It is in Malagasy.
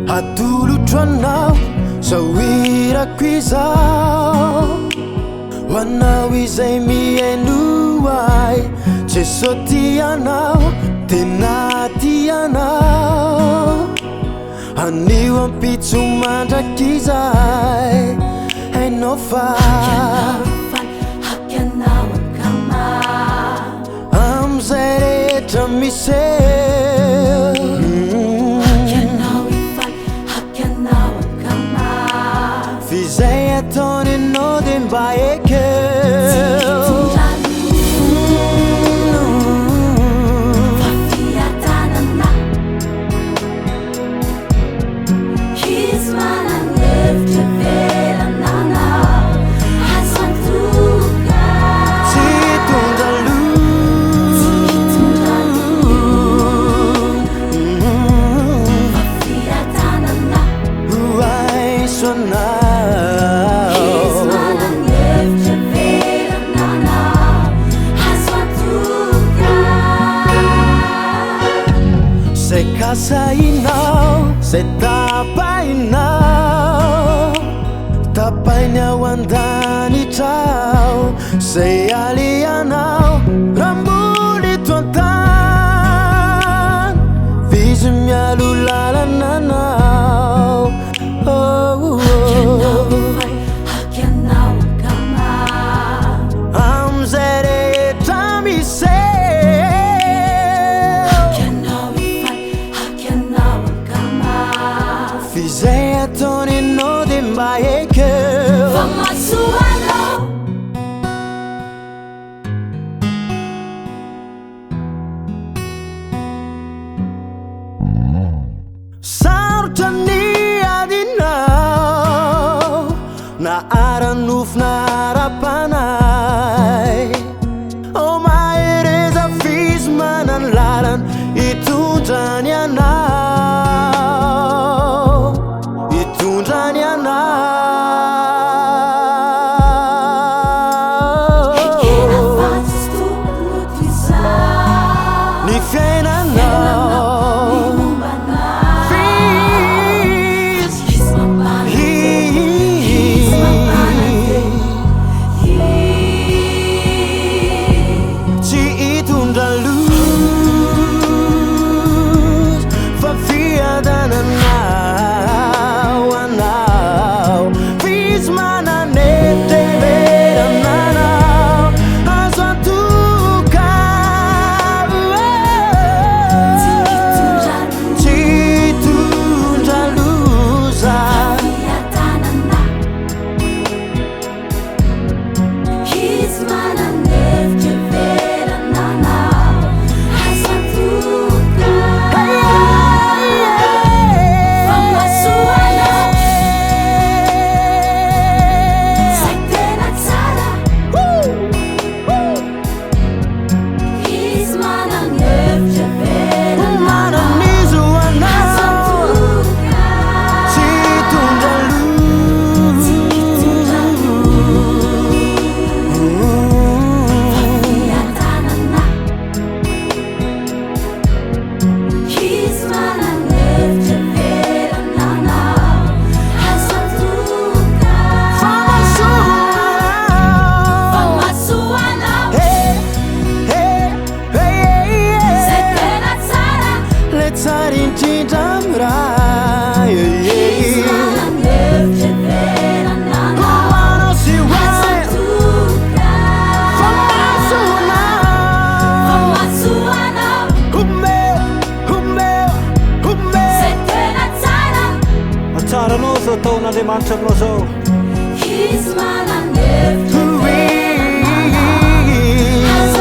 Hatolotro anao sawirako izao ho anao izay mihaino ahy tsy sao tianao tena tianao anio ampitso mandraky izay hainao fa amizay rehetra miseo fizay ataony anao dia mba ekeo se kasainao se tapainao tapainy ao andanitrao se alianao rambony toantany vizy mialo lalananao amizay rehetra miseo fizay ataony anao dia mba ekeo famasoanao sarotra ny adinao na aranofina ara-panay o mahereza fizy manany lalana itondrany anao itondrany anao ekena fatsy tokony toizao ny fiainanao ny mombanao tsy hitondra lozy fa fiadananao anao fizy mananetreverananao azo antoka tsy hitondra loza fiadanana izy mananevitra verananao azo antoka famasoanao zay tena tsara izy mananevitra verananao mananizo azo anao antoka tsy hitondra loza fiadanana izy mananevitra verananao azo antoka famasoanao zay tena tsara le tsara indrindra amiray izy mananevitra verananao manao sy azo hoay antoka famasoanao zay tena tsara atsaranao zao ataon'Andriamanitra aminao zao izy mananevitra verananao azo